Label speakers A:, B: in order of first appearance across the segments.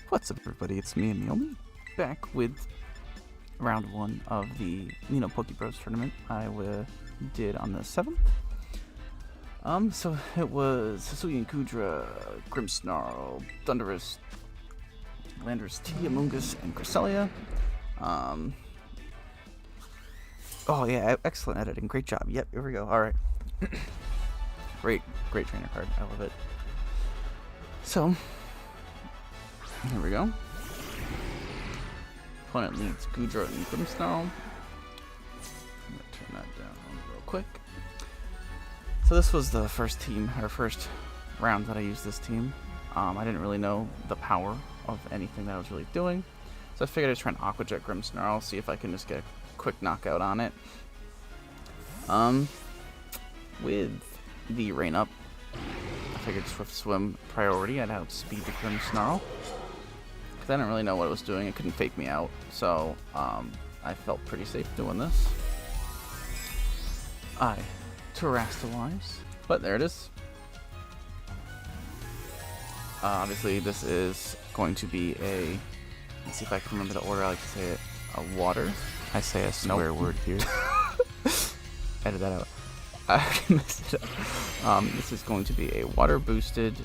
A: What's up, everybody? It's me, Emil, back with round 1 of the NinoPokeBros tournament I did on the 7th. So it was Hisuian Kudra, Grimmsnarl, Thundurus, Landorus T, Amoonguss, and Cresselia. Oh yeah, excellent editing, great job. Yep, here we go. All right, great trainer card. I love it. So here we go. Opponent leads Gudra and Grimmsnarl. I'm gonna turn that down real quick. So this was the first round that I used this team. I didn't really know the power of anything that I was really doing, so I figured I'd try and Aqua Jet Grimmsnarl, see if I can just get a quick knockout on it. With the rain up, I figured Swift Swim priority. I'd outspeed the Grimmsnarl because I didn't really know what it was doing. It couldn't fake me out, so I felt pretty safe doing this. I Terrastalize, but there it is. Obviously, this is going to be a. Let's see if I can remember the order. I like to say it. A water. I say a swear word here. Edit that out. I messed it up. This is going to be a water boosted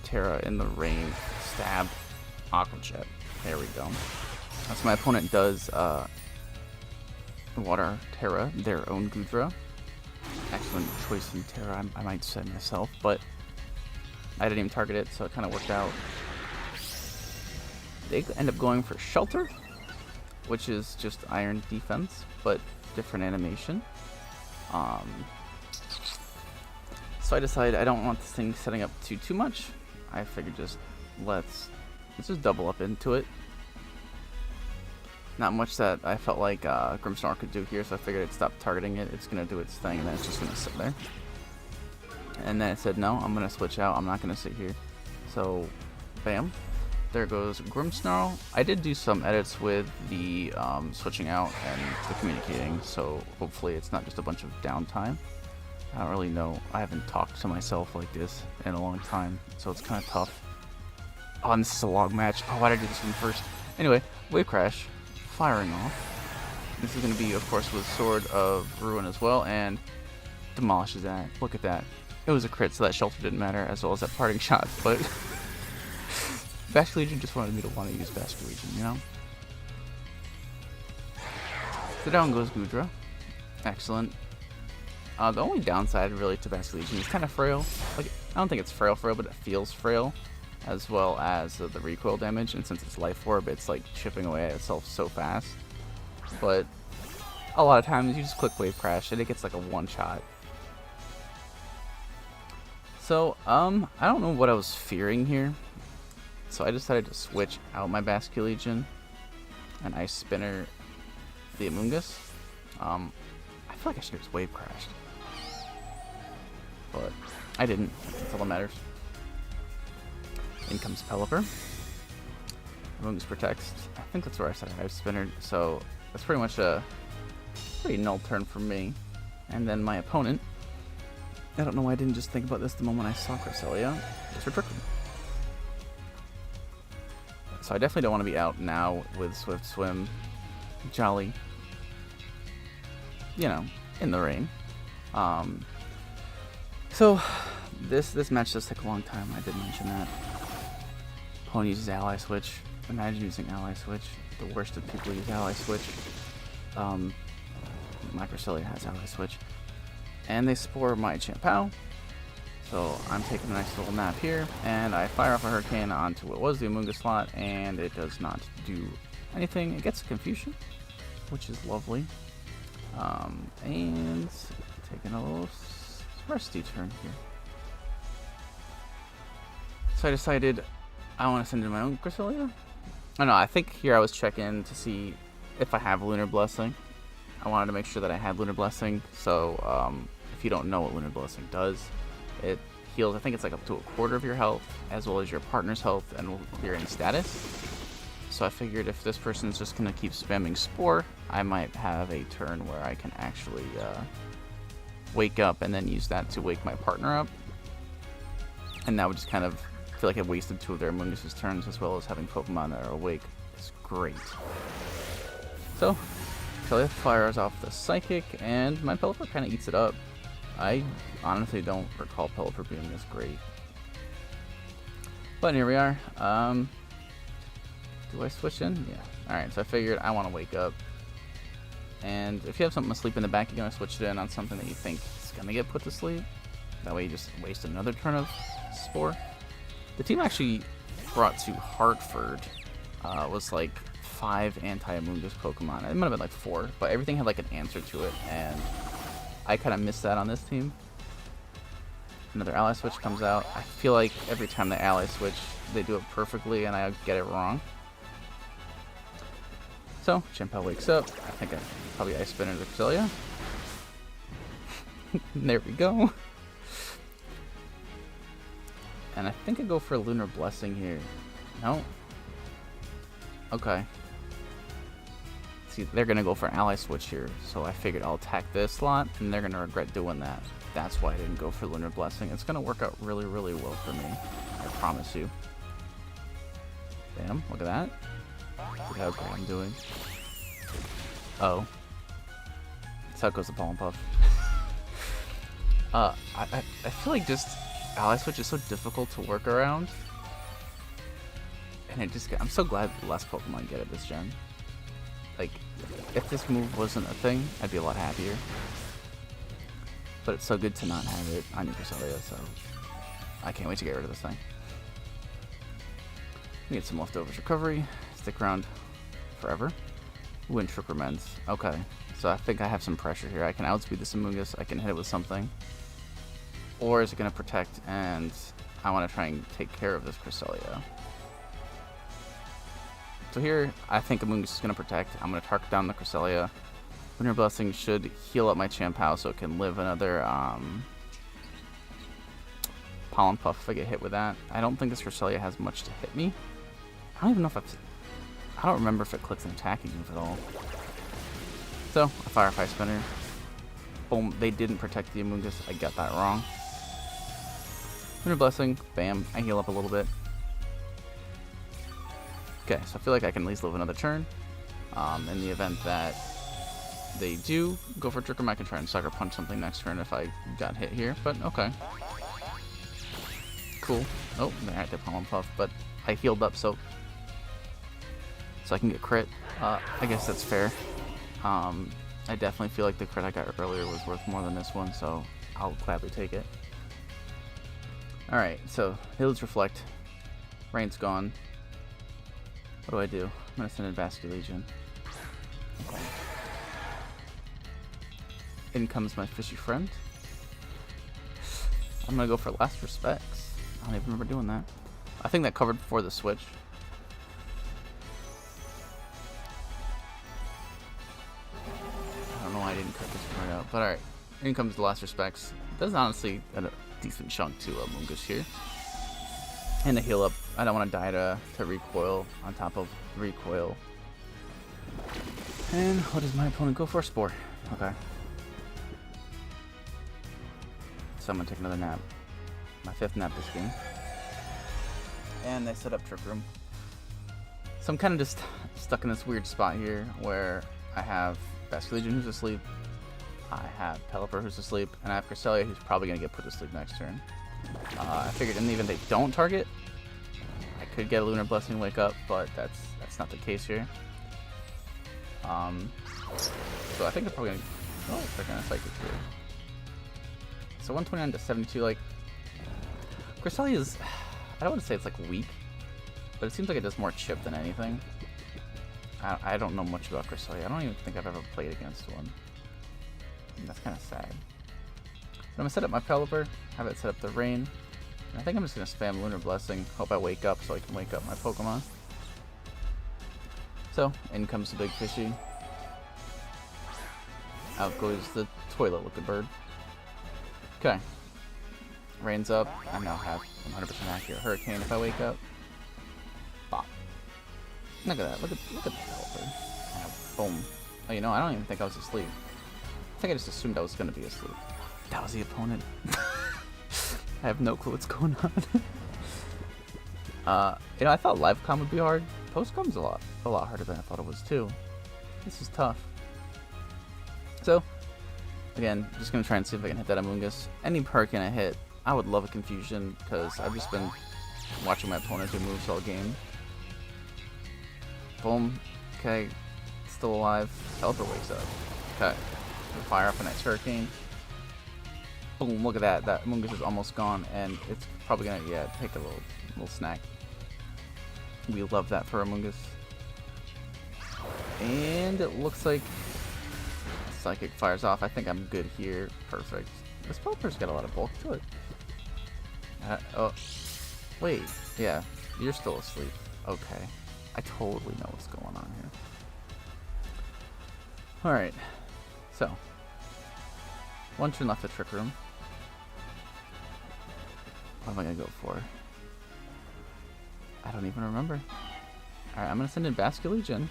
A: Terra in the rain stab Aqua Jet. There we go. So my opponent does water Terra, their own Gudra. Excellent choice in Terra, I might say myself, but I didn't even target it, so it kind of worked out. They end up going for Shelter, which is just Iron Defense, but different animation. So I decided I don't want this thing setting up too much. I figured let's just double up into it. Not much that I felt like Grimmsnarl could do here, so I figured I'd stop targeting it. It's going to do its thing, and then it's just going to sit there. And then it said, no, I'm going to switch out. I'm not going to sit here. So, bam. There goes Grimmsnarl. I did do some edits with the switching out and the communicating, so hopefully it's not just a bunch of downtime. I don't really know. I haven't talked to myself like this in a long time, so it's kind of tough. Oh, and this is a long match. Oh, why did I do this one first? Anyway, Wave Crash. Firing off. This is going to be, of course, with Sword of Ruin as well, and demolishes that. Look at that. It was a crit, so that Shelter didn't matter, as well as that parting shot, but Basculegion just wanted me to want to use Basculegion, you know? So down goes Gudra. Excellent. The only downside, really, to Basculegion is kind of frail. Like, I don't think it's frail, but it feels frail, as well as the recoil damage, and since it's Life Orb, it's like chipping away at itself so fast. But a lot of times you just click Wave Crash and it gets like a one-shot. So, I don't know what I was fearing here, so I decided to switch out my Basculegion and Ice Spinner the Amoonguss. I feel like I should have just Wave Crashed, but I didn't. That's all that matters. In comes Pelipper. Amoonguss protects. I think that's where I said Ice Spinner, so that's pretty much a pretty null turn for me. And then my opponent, I don't know why I didn't just think about this the moment I saw Cresselia, just retracted. So I definitely don't want to be out now with Swift Swim, Jolly, you know, in the rain. So this match does take a long time. I did mention that. Opponent uses Ally Switch. Imagine using Ally Switch. The worst of people use Ally Switch. My Cresselia has Ally Switch. And they spore my Champao. So I'm taking a nice little nap here. And I fire off a Hurricane onto what was the Amoonguss slot. And it does not do anything. It gets a Confusion, which is lovely. And taking a little rusty turn here. So I decided I want to send in my own Cresselia. I don't know, I think here I was checking to see if I have Lunar Blessing. I wanted to make sure that I had Lunar Blessing, so if you don't know what Lunar Blessing does, it heals, I think it's like up to a quarter of your health, as well as your partner's health, and will clear any status. So I figured if this person's just going to keep spamming Spore, I might have a turn where I can actually wake up and then use that to wake my partner up. And that would just kind of feel like I wasted 2 of their Amoonguss' turns, as well as having Pokemon that are awake. It's great. So, Cresselia fires off the Psychic, and my Pelipper kind of eats it up. I honestly don't recall Pelipper being this great. But here we are. Do I switch in? Yeah. Alright, so I figured I want to wake up. And if you have something asleep in the back, you're going to switch it in on something that you think is going to get put to sleep. That way you just waste another turn of Spore. The team actually brought to Hartford was like 5 anti-Amoonguss Pokemon. It might have been like 4, but everything had like an answer to it, and I kind of missed that on this team. Another ally switch comes out. I feel like every time they ally switch, they do it perfectly, and I get it wrong. So, Chimpel wakes up. I think I probably Ice Spinner the Cresselia. There we go. And I think I go for Lunar Blessing here. No? Okay. See, they're going to go for Ally Switch here, so I figured I'll attack this slot, and they're going to regret doing that. That's why I didn't go for Lunar Blessing. It's going to work out really, really well for me. I promise you. Damn, look at that. Look how great I'm doing. Oh. That's how it goes to Pollen Puff. I feel like just Ally Switch is so difficult to work around. And I'm so glad less Pokemon get it this gen. Like, if this move wasn't a thing, I'd be a lot happier. But it's so good to not have it on your Cresselia, so I can't wait to get rid of this thing. We get some leftovers recovery. Stick around forever. Ooh, and Trick Remends. Okay, so I think I have some pressure here. I can outspeed this Amoonguss. I can hit it with something. Or is it going to protect, and I want to try and take care of this Cresselia. So here, I think Amoonguss is going to protect. I'm going to target down the Cresselia. Lunar Blessing should heal up my Champao so it can live another Pollen Puff if I get hit with that. I don't think this Cresselia has much to hit me. I don't even know if I don't remember if it clicks an attacking move at all. So, a Firefly Spinner. Boom, they didn't protect the Amoonguss. I got that wrong. Lunar Blessing, bam, I heal up a little bit. Okay, so I feel like I can at least live another turn. In the event that they do go for Trick Room, I can try and Sucker Punch something next turn if I got hit here, but okay. Cool. Oh, they had their Pollen Puff, but I healed up, so I can get crit. I guess that's fair. I definitely feel like the crit I got earlier was worth more than this one, so I'll gladly take it. Alright, so Hills Reflect. Rain's gone. What do? I'm gonna send in Vasculegion. Okay. In comes my fishy friend. I'm gonna go for Last Respects. I don't even remember doing that. I think that covered before the switch. I don't know why I didn't cut this part out, but alright. In comes the Last Respects. Does honestly add a decent chunk to Amoonguss here. And a heal up. I don't want to die to recoil on top of recoil. And what does my opponent go for? Spore. Okay. So I'm going to take another nap. My 5th nap this game. And they set up Trick Room. So I'm kind of just stuck in this weird spot here where I have Vasculegion who's asleep. I have Pelipper who's asleep. And I have Cresselia who's probably going to get put to sleep next turn. I figured in the event they don't target, I could get a Lunar Blessing wake up, but that's not the case here. So I think they're probably gonna. Oh, they're gonna Psychic here. So 129 to 72, like Cresselia is. I don't want to say it's like weak, but it seems like it does more chip than anything. I don't know much about Cresselia. I don't even think I've ever played against one. And that's kind of sad. I'm going to set up my Pelipper, have it set up the Rain. And I think I'm just going to spam Lunar Blessing, hope I wake up so I can wake up my Pokemon. So, in comes the big fishy. Out goes the toilet looking bird. Okay. Rain's up. I now have 100% accurate Hurricane if I wake up. Bop. Look at that. Look at the Pelipper. Boom. Oh, you know, I don't even think I was asleep. I think I just assumed I was going to be asleep. That was the opponent. I have no clue what's going on. You know, I thought live comm would be hard. Post comm's a lot harder than I thought it was too. This is tough. So, again, just gonna try and see if I can hit that Amoonguss. Any Hurricane I hit, I would love a Confusion because I've just been watching my opponent do moves all game. Boom. Okay. Still alive. Teleport wakes up. Okay. Fire up a nice Hurricane. Boom. Look at that. That Amoonguss is almost gone, and it's probably gonna take a little snack. We love that for Amoonguss. And it looks like Psychic fires off. I think I'm good here. Perfect. This Pelipper's got a lot of bulk to it. Oh. Wait. Yeah. You're still asleep. Okay. I totally know what's going on here. Alright. So. One turn left of Trick Room. What am I going to go for? I don't even remember. Alright, I'm going to send in Basculegion.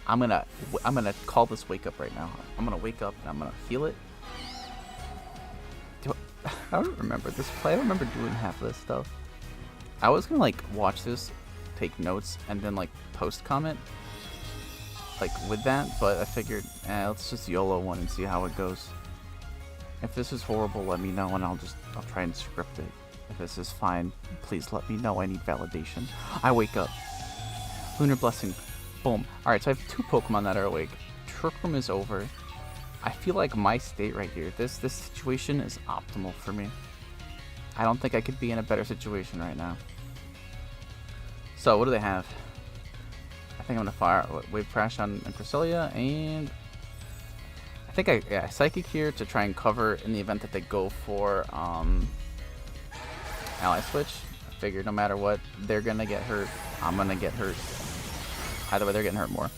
A: I'm gonna call this wake up right now. I'm gonna wake up and I'm gonna heal it. I don't remember this play. I don't remember doing half of this stuff. I was gonna like watch this, take notes, and then like post comment like with that, but I figured, let's just YOLO one and see how it goes. If this is horrible, let me know and I'll try and script it. If this is fine, please let me know. I need validation. I wake up. Lunar Blessing. Boom. Alright, so I have 2 Pokemon that are awake. Trick Room is over. I feel like my state right here, this situation is optimal for me. I don't think I could be in a better situation right now. So, what do they have? I think I'm going to fire Wave Crash on Cresselia, and I think I Psychic here to try and cover in the event that they go for Ally Switch. I figured no matter what, they're going to get hurt. I'm going to get hurt. Either way, they're getting hurt more.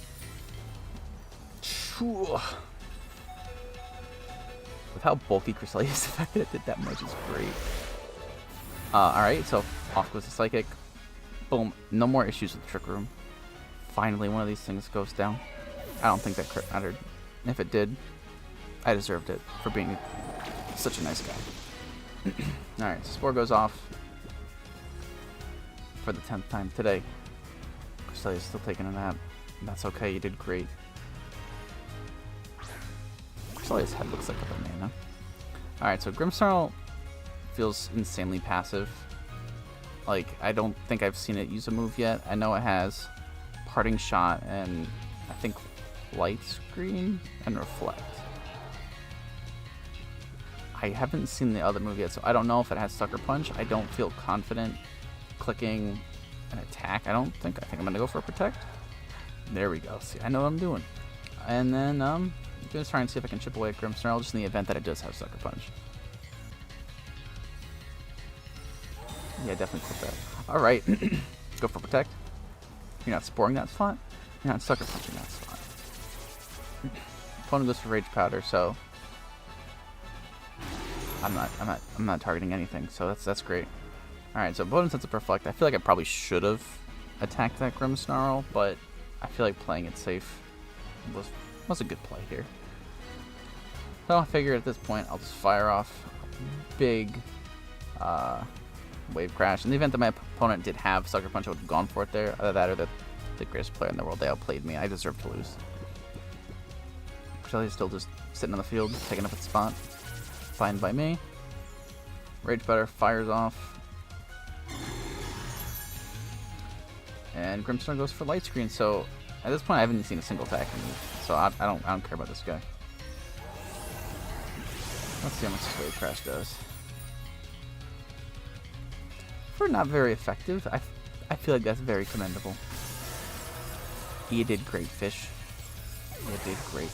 A: With how bulky Cresselia is, the fact that it did that much is great. Alright, so off goes the Psychic. Boom. No more issues with Trick Room. Finally, one of these things goes down. I don't think that crit mattered. If it did, I deserved it for being such a nice guy. Alright, so Spore goes off for the 10th time today. Cresselia's still taking a nap. That's okay, you did great. Cresselia's head looks like a banana. Alright, so Grimmsnarl feels insanely passive. Like, I don't think I've seen it use a move yet. I know it has Parting Shot and I think Light Screen and Reflect. I haven't seen the other move yet, so I don't know if it has Sucker Punch. I don't feel confident clicking an attack. I think I'm gonna go for a Protect. There we go. See, I know what I'm doing. And then I'm gonna try and see if I can chip away at Grimmsnarl just in the event that it does have Sucker Punch. Yeah, definitely clip that. Alright. Go for Protect. You're not sporing that slot. You're not Sucker Punching that slot. Opponent goes for Rage Powder, so I'm not targeting anything, so that's great. Alright, so opponent sets up Reflect. I feel like I probably should have attacked that Grimmsnarl, but I feel like playing it safe was a good play here. So I figure at this point I'll just fire off a big Wave Crash. In the event that my opponent did have Sucker Punch, I would have gone for it there. Either that or the greatest player in the world, they outplayed me. I deserve to lose. Cresselia's still just sitting on the field, taking up its spot. Fine by me. Rage Powder fires off. And Grimmsnarl goes for Light Screen, so at this point I haven't seen a single attack from me, so I don't care about this guy. Let's see how much this Wave Crash does. For not very effective, I feel like that's very commendable. You did great, Fish. You did great.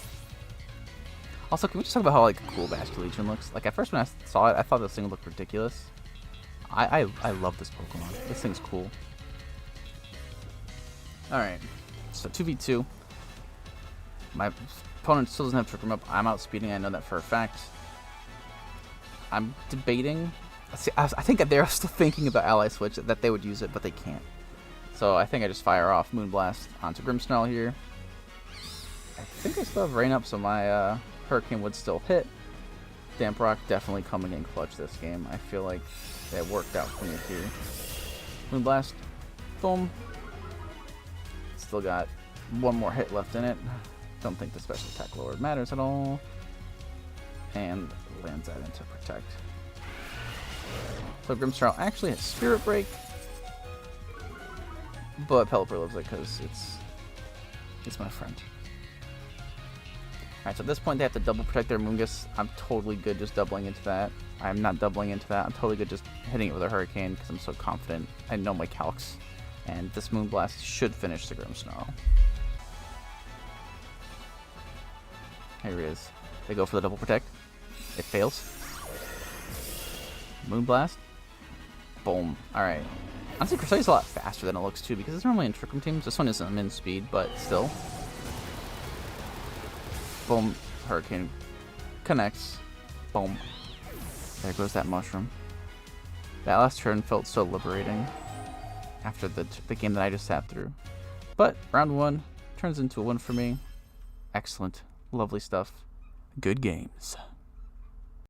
A: Also, can we just talk about how like cool Basculegion looks? Like at first when I saw it, I thought this thing looked ridiculous. I love this Pokemon. This thing's cool. Alright, so 2v2. My opponent still doesn't have Trick Room up. I'm outspeeding, I know that for a fact. I'm debating. See, I think that they're still thinking about Ally Switch, that they would use it, but they can't. So I think I just fire off Moonblast onto Grimmsnarl here. I think I still have Rain up, so my Hurricane would still hit. Damp Rock definitely coming in clutch this game. I feel like that worked out for me here. Moonblast. Boom. Still got one more hit left in it. Don't think the special attack lower matters at all. And lands that into Protect. So Grimmsnarl actually has Spirit Break. But Pelipper loves it because it's my friend. Alright, so at this point they have to double protect their Moongus. I'm totally good just doubling into that. I'm not doubling into that. I'm totally good just hitting it with a Hurricane because I'm so confident. I know my calcs. And this Moonblast should finish the Grimmsnarl. Here he is. They go for the double protect. It fails. Moonblast. Boom. Alright. Honestly, Cresset's a lot faster than it looks too because it's normally in Trick Room teams. This one isn't min speed, but still. Boom. Hurricane connects. Boom. There goes that mushroom. That last turn felt so liberating after the game that I just sat through. But round 1 turns into a win for me. Excellent. Lovely stuff. Good games.